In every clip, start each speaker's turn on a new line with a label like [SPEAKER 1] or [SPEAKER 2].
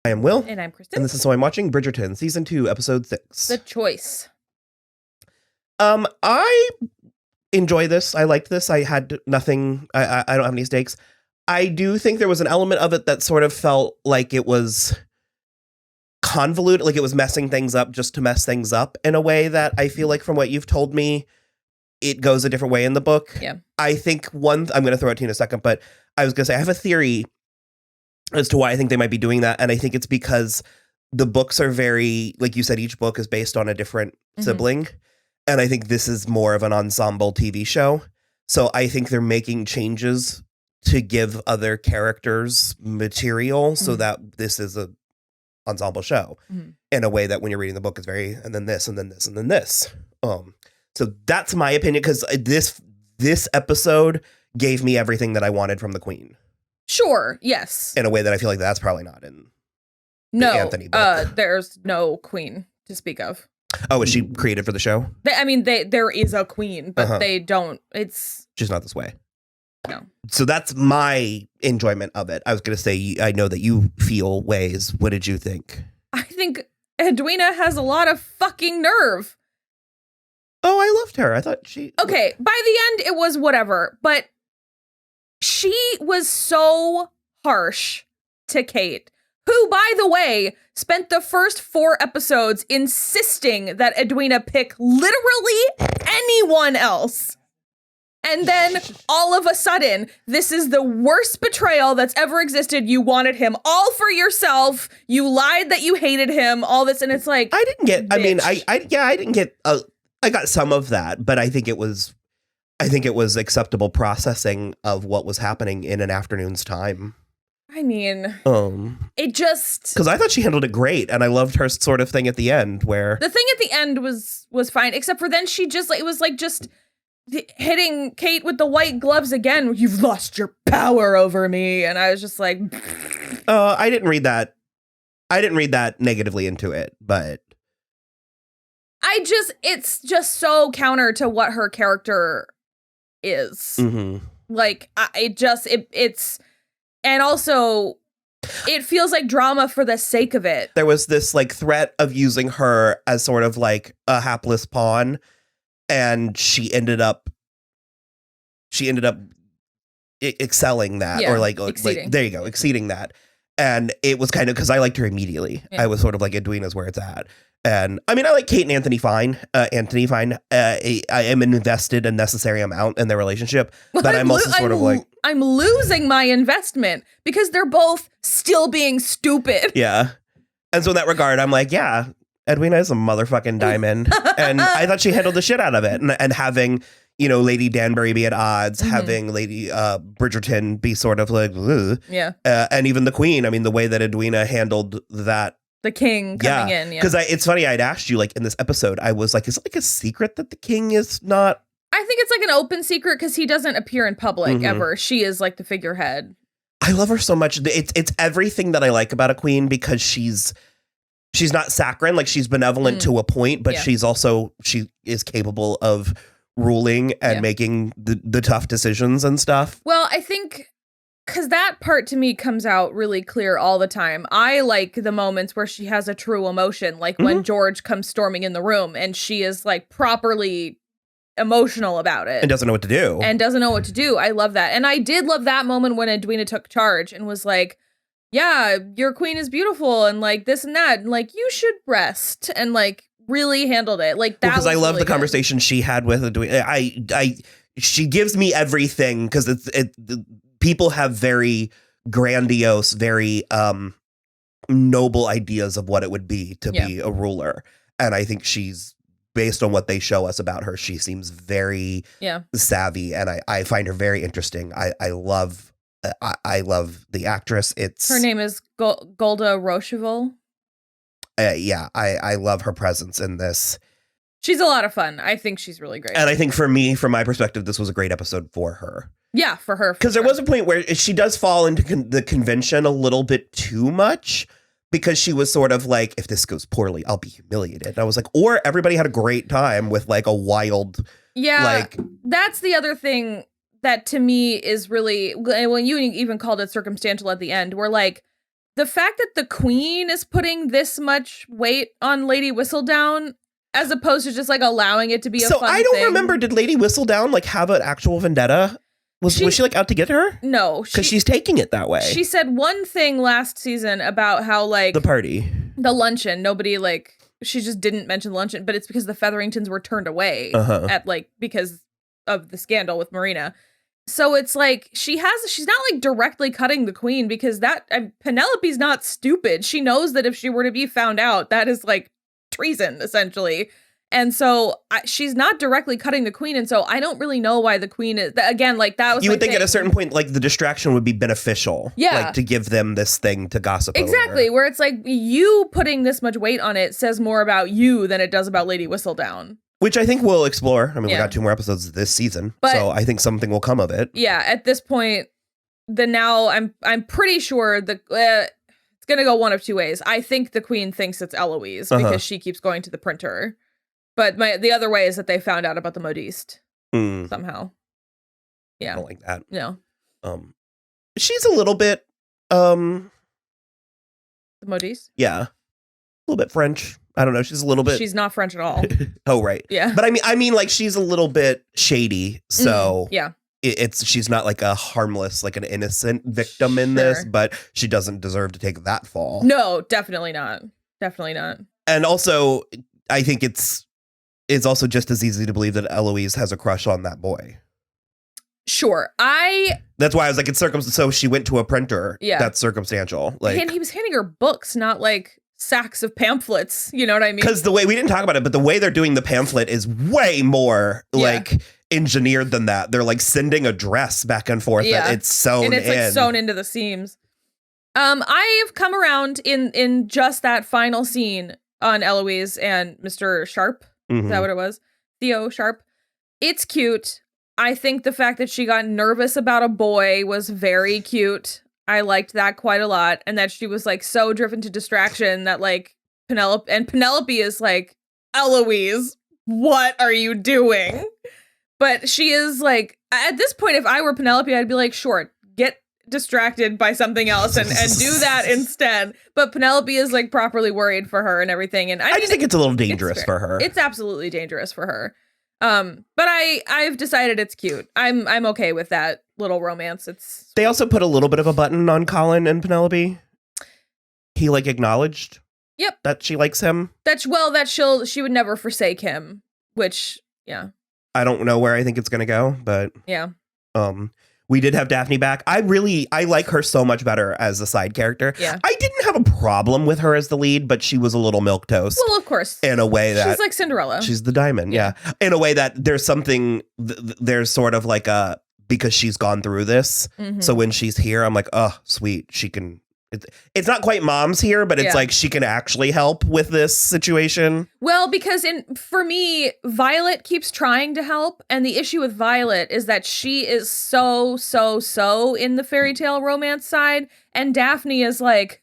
[SPEAKER 1] I am Will.
[SPEAKER 2] And I'm Kristen.
[SPEAKER 1] And this is So I'm Watching Bridgerton, Season 2, Episode 6.
[SPEAKER 2] The Choice.
[SPEAKER 1] I enjoy this. I liked this. I had nothing. I don't have any stakes. I do think there was an element of it that sort of felt like it was convoluted, like it was messing things up just to mess things up in a way that I feel like from what you've told me, it goes a different way in the book.
[SPEAKER 2] Yeah.
[SPEAKER 1] I think I'm going to throw it to you in a second, but I was going to say I have a theory as to why I think they might be doing that. And I think it's because the books are very, like you said, each book is based on a different sibling. And I think this is more of an ensemble TV show. So I think they're making changes to give other characters material so that this is a ensemble show in a way that when you're reading the book is very, and then this, and then this, and then this. So that's my opinion, because this episode gave me everything that I wanted from the Queen.
[SPEAKER 2] Sure, yes.
[SPEAKER 1] In a way that I feel like that's probably not in
[SPEAKER 2] the
[SPEAKER 1] Anthony book.
[SPEAKER 2] There's no queen to speak of.
[SPEAKER 1] Oh, is she created for the show?
[SPEAKER 2] There is a queen, but they don't.
[SPEAKER 1] She's not this way.
[SPEAKER 2] No.
[SPEAKER 1] So that's my enjoyment of it. I was going to say, I know that you feel ways. What did you think?
[SPEAKER 2] I think Edwina has a lot of fucking nerve.
[SPEAKER 1] Oh, I loved her. I thought she...
[SPEAKER 2] Okay, by the end, it was whatever, but she was so harsh to Kate, who, by the way, spent the first 4 episodes insisting that Edwina pick literally anyone else. And then all of a sudden, this is the worst betrayal that's ever existed. You wanted him all for yourself. You lied that you hated him, all this. And it's like,
[SPEAKER 1] I didn't get,
[SPEAKER 2] bitch.
[SPEAKER 1] I mean, I didn't get, I got some of that, but I think it was acceptable processing of what was happening in an afternoon's time.
[SPEAKER 2] I mean, it just...
[SPEAKER 1] Because I thought she handled it great, and I loved her sort of thing at the end where...
[SPEAKER 2] The thing at the end was fine, except for then she just, like, it was like just hitting Kate with the white gloves again. You've lost your power over me. And I was just like...
[SPEAKER 1] I didn't read that. I didn't read that negatively into it, but...
[SPEAKER 2] It's just so counter to what her character is. Like, it's... And also, it feels like drama for the sake of it.
[SPEAKER 1] There was this like threat of using her as sort of like a hapless pawn, and she ended up excelling that, or like there you go, exceeding that. And it was kind of because I liked her immediately. Yeah. I was sort of like, Edwina's where it's at. And I mean, I like Kate and Anthony fine. I am invested a necessary amount in their relationship, but I'm also sort of like,
[SPEAKER 2] I'm losing my investment because they're both still being stupid.
[SPEAKER 1] Yeah. And so in that regard, I'm like, yeah, Edwina is a motherfucking diamond. And I thought she handled the shit out of it. And having, you know, Lady Danbury be at odds, having Lady Bridgerton be sort of like, ugh.
[SPEAKER 2] Yeah.
[SPEAKER 1] And even the Queen, I mean, the way that Edwina handled that.
[SPEAKER 2] The king coming in, yeah.
[SPEAKER 1] Because it's funny, I'd asked you, like, in this episode, I was like, is it like a secret that the king is not?
[SPEAKER 2] I think it's like an open secret because he doesn't appear in public ever. She is like the figurehead.
[SPEAKER 1] I love her so much. It's everything that I like about a queen, because she's not saccharine, like she's benevolent to a point, but she is capable of ruling and making the tough decisions and stuff.
[SPEAKER 2] Well, I think... Because that part to me comes out really clear all the time. I like the moments where she has a true emotion, like when George comes storming in the room and she is like properly emotional about it.
[SPEAKER 1] And doesn't know what to do.
[SPEAKER 2] I love that. And I did love that moment when Edwina took charge and was like, yeah, your queen is beautiful and like this and that. And like, you should rest. And like really handled it. Like that.
[SPEAKER 1] Because I love the conversation she had with Edwina. She gives me everything because people have very grandiose, very noble ideas of what it would be to be a ruler. And I think she's, based on what they show us about her, she seems very savvy. And I find her very interesting. I love the actress.
[SPEAKER 2] Her name is Golda Rocheville.
[SPEAKER 1] I love her presence in this.
[SPEAKER 2] She's a lot of fun. I think she's really great.
[SPEAKER 1] And I think for me, from my perspective, this was a great episode for her.
[SPEAKER 2] Yeah, for her.
[SPEAKER 1] Because there was a point where she does fall into the convention a little bit too much, because she was sort of like, if this goes poorly, I'll be humiliated. And I was like, or everybody had a great time with like a wild.
[SPEAKER 2] Yeah,
[SPEAKER 1] like,
[SPEAKER 2] that's the other thing that to me is really, when you even called it circumstantial at the end, where like the fact that the queen is putting this much weight on Lady Whistledown as opposed to just like allowing it to be a fun thing. So
[SPEAKER 1] I don't remember, did Lady Whistledown like have an actual vendetta? Was she like out to get her?
[SPEAKER 2] No.
[SPEAKER 1] Because she's taking it that way.
[SPEAKER 2] She said one thing last season about how like...
[SPEAKER 1] the party.
[SPEAKER 2] The luncheon. Nobody like... She just didn't mention luncheon, but it's because the Featheringtons were turned away at like... because of the scandal with Marina. So it's like she's not like directly cutting the queen because Penelope's not stupid. She knows that if she were to be found out, that is like treason essentially. And so she's not directly cutting the queen. And so I don't really know why the queen is again, like that was
[SPEAKER 1] you would think at a certain point, like the distraction would be beneficial.
[SPEAKER 2] Yeah.
[SPEAKER 1] Like to give them this thing to gossip
[SPEAKER 2] exactly.
[SPEAKER 1] over.
[SPEAKER 2] Where it's like you putting this much weight on it says more about you than it does about Lady Whistledown.
[SPEAKER 1] Which I think we'll explore. I mean, we got 2 more episodes this season, so I think something will come of it.
[SPEAKER 2] Yeah, at this point, I'm pretty sure it's gonna go one of 2 ways. I think the queen thinks it's Eloise because she keeps going to the printer, but the other way is that they found out about the modiste somehow. Yeah,
[SPEAKER 1] I don't like that.
[SPEAKER 2] No,
[SPEAKER 1] she's a little bit
[SPEAKER 2] the modiste.
[SPEAKER 1] Yeah, a little bit French. I don't know. She's a little bit.
[SPEAKER 2] She's not French at all.
[SPEAKER 1] Oh, right.
[SPEAKER 2] Yeah.
[SPEAKER 1] But I mean, like she's a little bit shady. So
[SPEAKER 2] yeah,
[SPEAKER 1] she's not like a harmless, like an innocent victim in this, but she doesn't deserve to take that fall.
[SPEAKER 2] No, definitely not. Definitely not.
[SPEAKER 1] And also, I think it's also just as easy to believe that Eloise has a crush on that boy.
[SPEAKER 2] Sure.
[SPEAKER 1] That's why I was like, it's so she went to a printer.
[SPEAKER 2] Yeah.
[SPEAKER 1] That's circumstantial. Like,
[SPEAKER 2] and he was handing her books, not like sacks of pamphlets, you know what I mean?
[SPEAKER 1] Because the way, we didn't talk about it, but the way they're doing the pamphlet is way more like engineered than that. They're like sending a dress back and forth that it's sewn in.
[SPEAKER 2] And it's like sewn into the seams. I've come around in just that final scene on Eloise and Mr. Sharp. Is that what it was? Theo Sharp. It's cute. I think the fact that she got nervous about a boy was very cute. I liked that quite a lot. And that she was like so driven to distraction that like Penelope is like, Eloise, what are you doing? But she is like, at this point, if I were Penelope, I'd be like, sure, get distracted by something else and do that instead. But Penelope is like properly worried for her and everything. And I
[SPEAKER 1] just think it's a little dangerous for her.
[SPEAKER 2] It's absolutely dangerous for her. But I've decided it's cute. I'm okay with that little romance. They
[SPEAKER 1] also put a little bit of a button on Colin and Penelope. He like acknowledged that she likes him. That
[SPEAKER 2] she would never forsake him, which yeah.
[SPEAKER 1] I don't know where I think it's gonna go, but
[SPEAKER 2] yeah.
[SPEAKER 1] We did have Daphne back. I like her so much better as a side character.
[SPEAKER 2] Yeah.
[SPEAKER 1] I didn't have a problem with her as the lead, but she was a little milquetoast.
[SPEAKER 2] Well, of course.
[SPEAKER 1] In a way that...
[SPEAKER 2] she's like Cinderella.
[SPEAKER 1] She's the diamond, yeah. In a way that there's something... there's sort of like a... because she's gone through this. So when she's here, I'm like, oh, sweet. She can... It's not quite mom's here, but it's like she can actually help with this situation.
[SPEAKER 2] Well, because for me, Violet keeps trying to help. And the issue with Violet is that she is so in the fairy tale romance side. And Daphne is like,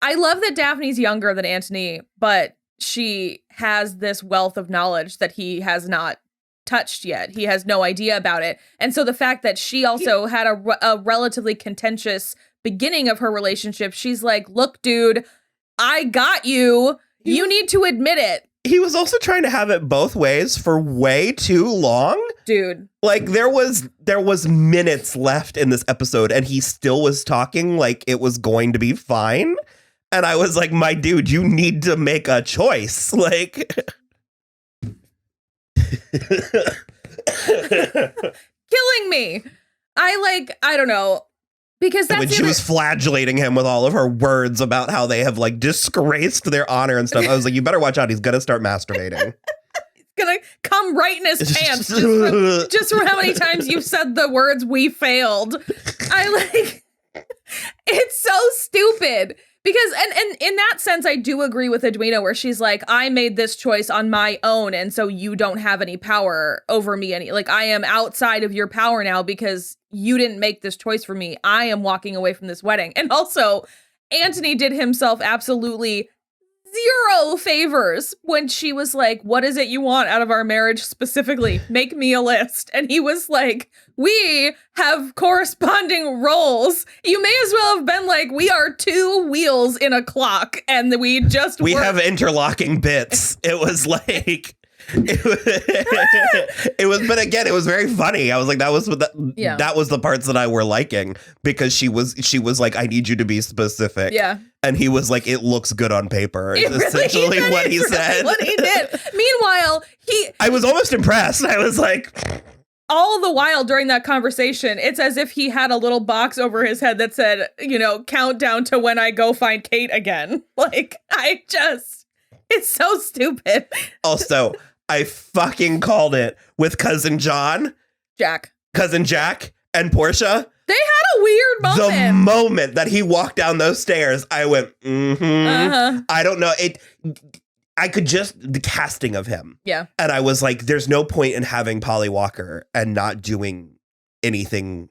[SPEAKER 2] I love that Daphne's younger than Antony, but she has this wealth of knowledge that he has not touched yet. He has no idea about it. And so the fact that she also had a relatively contentious beginning of her relationship, she's like, look, dude, I got you. You need to admit it.
[SPEAKER 1] He was also trying to have it both ways for way too long.
[SPEAKER 2] Dude.
[SPEAKER 1] Like there was minutes left in this episode and he still was talking like it was going to be fine. And I was like, my dude, you need to make a choice. Like
[SPEAKER 2] killing me. I don't know. Because that's
[SPEAKER 1] when she was flagellating him with all of her words about how they have like disgraced their honor and stuff. I was like, you better watch out. He's going to start masturbating.
[SPEAKER 2] He's going to come right in his pants just from how many times you've said the words, we failed. It's so stupid. Because, and in that sense, I do agree with Edwina where she's like, I made this choice on my own. And so you don't have any power over me. I am outside of your power now because you didn't make this choice for me. I am walking away from this wedding. And also, Antony did himself absolutely zero favors when she was like, what is it you want out of our marriage specifically? Make me a list. And he was like, we have corresponding roles. You may as well have been like, we are two wheels in a clock and we
[SPEAKER 1] have interlocking bits. It was like... it was, but again, it was very funny. I was like, that was the parts that I were liking, because she was like, I need you to be specific.
[SPEAKER 2] Yeah.
[SPEAKER 1] And he was like, it looks good on paper. It's essentially what he said.
[SPEAKER 2] What he did. Meanwhile, I
[SPEAKER 1] was almost impressed. I was like,
[SPEAKER 2] all the while during that conversation, it's as if he had a little box over his head that said, countdown to when I go find Kate again. Like, it's so stupid.
[SPEAKER 1] Also, I fucking called it with cousin cousin Jack and Portia.
[SPEAKER 2] They had a weird moment.
[SPEAKER 1] The moment that he walked down those stairs, I went, I don't know. I could the casting of him.
[SPEAKER 2] Yeah.
[SPEAKER 1] And I was like, there's no point in having Polly Walker and not doing anything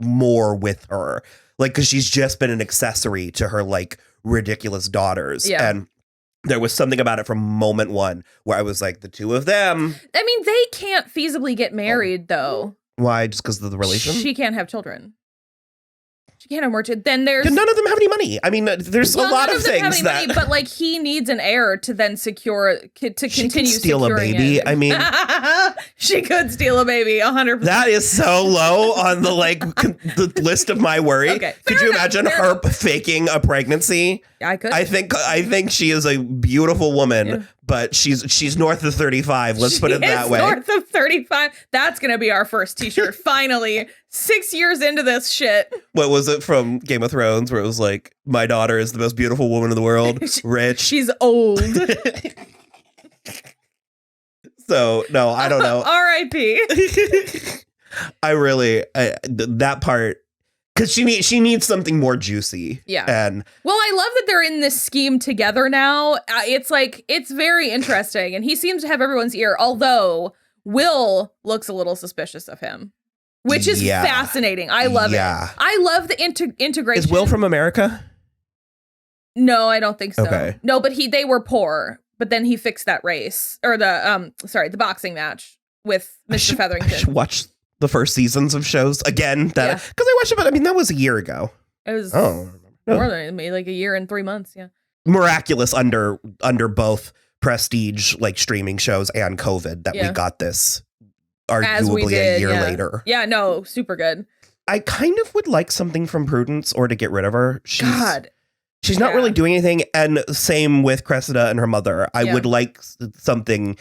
[SPEAKER 1] more with her. Like, because she's just been an accessory to her, like, ridiculous daughters.
[SPEAKER 2] Yeah.
[SPEAKER 1] And there was something about it from moment one where I was like, the two of them.
[SPEAKER 2] I mean, they can't feasibly get married, though.
[SPEAKER 1] Why? Just because of the relation?
[SPEAKER 2] She can't have children. She can't have more children. Then there's...
[SPEAKER 1] None of them have any money. I mean, there's a lot of things that...
[SPEAKER 2] money, but, like, he needs an heir to then secure... to continue
[SPEAKER 1] steal a baby.
[SPEAKER 2] It.
[SPEAKER 1] I mean...
[SPEAKER 2] she could steal a baby, 100%.
[SPEAKER 1] That is so low on the, like, the list of my worry.
[SPEAKER 2] Okay.
[SPEAKER 1] Could you imagine her faking a pregnancy?
[SPEAKER 2] I could.
[SPEAKER 1] I think she is a beautiful woman, but she's north of 35. Let's put it that way.
[SPEAKER 2] North of 35. That's going to be our first t-shirt. Finally, 6 years into this shit.
[SPEAKER 1] What was it from Game of Thrones where it was like, my daughter is the most beautiful woman in the world, rich.
[SPEAKER 2] She's old.
[SPEAKER 1] So, no, I don't know.
[SPEAKER 2] R.I.P.
[SPEAKER 1] That part, because she needs something more juicy.
[SPEAKER 2] Yeah.
[SPEAKER 1] And
[SPEAKER 2] well, I love that they're in this scheme together now. It's very interesting. And he seems to have everyone's ear, although Will looks a little suspicious of him, which is fascinating. I love it. I love the integration.
[SPEAKER 1] Is Will from America?
[SPEAKER 2] No, I don't think so.
[SPEAKER 1] Okay.
[SPEAKER 2] No, but they were poor. But then he fixed that race, or the boxing match with Mr. Featherington.
[SPEAKER 1] I should watch the first seasons of shows again. Because I watched it, but I mean, that was a year ago.
[SPEAKER 2] It was more than like a year and 3 months. Yeah.
[SPEAKER 1] Miraculous under both prestige, like, streaming shows and COVID that we got this arguably a year later.
[SPEAKER 2] Yeah, no, super good.
[SPEAKER 1] I kind of would like something from Prudence, or to get rid of her. She's not really doing anything, and same with Cressida and her mother. I would like something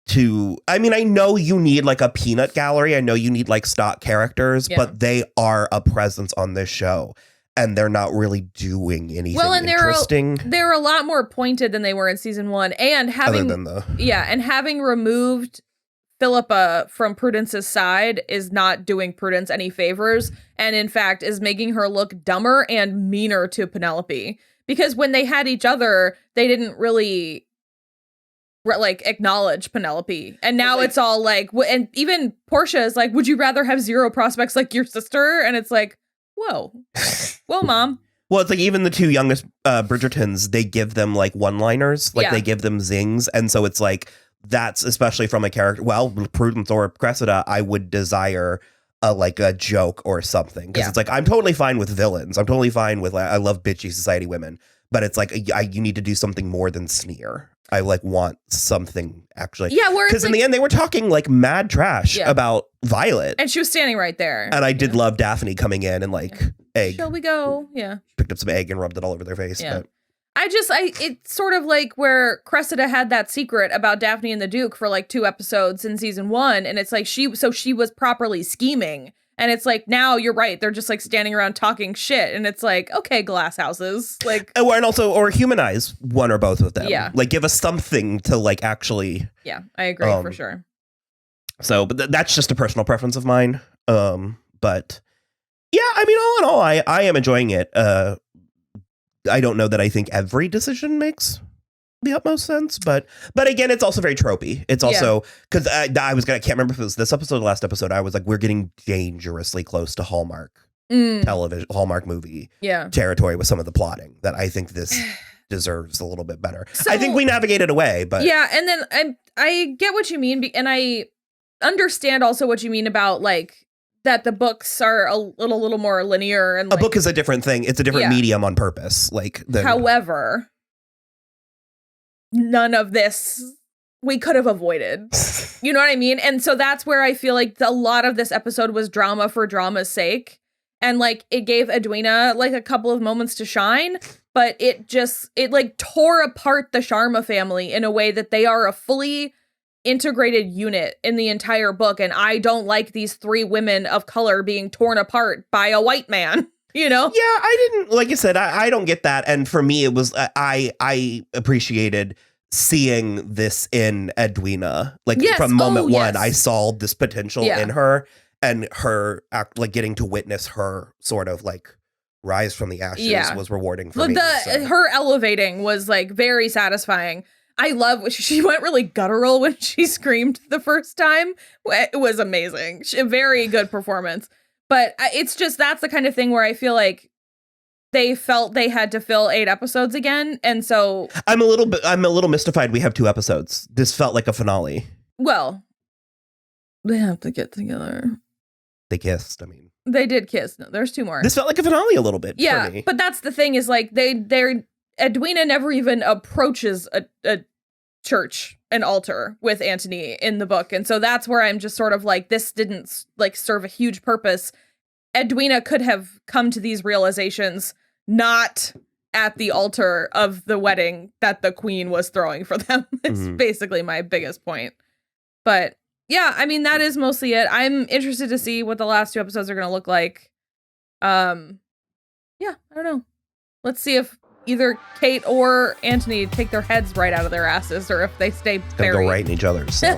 [SPEAKER 1] to... I mean, I know you need, like, a peanut gallery. I know you need, like, stock characters, but they are a presence on this show, and they're not really doing anything interesting.
[SPEAKER 2] They're a lot more pointed than they were in season 1, and having removed Philippa from Prudence's side is not doing Prudence any favors, and in fact is making her look dumber and meaner to Penelope, because when they had each other, they didn't really like acknowledge Penelope, and now it's all like, and even Portia is like, would you rather have zero prospects like your sister? And it's like, whoa, Mom.
[SPEAKER 1] Well, it's like even the two youngest Bridgertons, they give them like one-liners, like they give them zings, and so it's like, that's especially from a character. Well, Prudence or Cressida, I would desire a joke or something, because it's like, I'm totally fine with villains. I'm totally fine with, I love bitchy society women, but it's like you need to do something more than sneer. I like want something actually. Yeah, because in the end they were talking like mad trash about Violet,
[SPEAKER 2] and she was standing right there.
[SPEAKER 1] And I did love Daphne coming in and like egg.
[SPEAKER 2] Shall we go? Yeah.
[SPEAKER 1] Picked up some egg and rubbed it all over their face.
[SPEAKER 2] Yeah.
[SPEAKER 1] But.
[SPEAKER 2] It's sort of like where Cressida had that secret about Daphne and the Duke for like 2 episodes in season 1. And it's like she was properly scheming. And it's like, now you're right. They're just like standing around talking shit. And it's like, okay, glass houses. Like,
[SPEAKER 1] or humanize one or both of them.
[SPEAKER 2] Yeah.
[SPEAKER 1] Like give us something to like actually.
[SPEAKER 2] Yeah, I agree for sure.
[SPEAKER 1] So, but that's just a personal preference of mine. But yeah, I mean, all in all, I am enjoying it. I don't know that I think every decision makes the utmost sense, but again, it's also very tropey. It's also because I can't remember if it was this episode or the last episode. I was like, we're getting dangerously close to Hallmark television, Hallmark movie territory with some of the plotting that I think this deserves a little bit better.
[SPEAKER 2] So,
[SPEAKER 1] I think we navigated away, but
[SPEAKER 2] yeah, and then I get what you mean, and I understand also what you mean about like that the books are a little more linear, and
[SPEAKER 1] a
[SPEAKER 2] like,
[SPEAKER 1] book is a different thing. It's a different medium on purpose. Like,
[SPEAKER 2] however, none of this we could have avoided. You know what I mean? And so that's where I feel like a lot of this episode was drama for drama's sake. And like it gave Edwina like a couple of moments to shine, but it like tore apart the Sharma family in a way that they are a fully integrated unit in the entire book. And I don't like these three women of color being torn apart by a white man, you know?
[SPEAKER 1] Yeah, I didn't, like I said, I don't get that. And for me, it was, I appreciated seeing this in Edwina. Like from moment one, I saw this potential in her. And her like getting to witness her sort of like rise from the ashes was rewarding for me.
[SPEAKER 2] Her elevating was like very satisfying. I love she went really guttural when she screamed the first time. It was amazing. A very good performance. But it's just that's the kind of thing where I feel like they felt they had to fill 8 episodes again, and so
[SPEAKER 1] I'm a little mystified. We have 2 episodes. This felt like a finale.
[SPEAKER 2] Well, they have to get together.
[SPEAKER 1] They kissed. I mean,
[SPEAKER 2] they did kiss. No, there's 2 more.
[SPEAKER 1] This felt like a finale a little bit.
[SPEAKER 2] Yeah,
[SPEAKER 1] for me.
[SPEAKER 2] But that's the thing is like they're Edwina never even approaches a church, an altar with Antony in the book, and so that's where I'm just sort of like this didn't like serve a huge purpose. Edwina could have come to these realizations not at the altar of the wedding that the queen was throwing for them. It's basically my biggest point, but. Yeah, I mean, that is mostly it. I'm interested to see what the last 2 episodes are going to look like. Yeah, I don't know. Let's see if either Kate or Antony take their heads right out of their asses or if they stay buried.
[SPEAKER 1] They'll go right in each other's. So.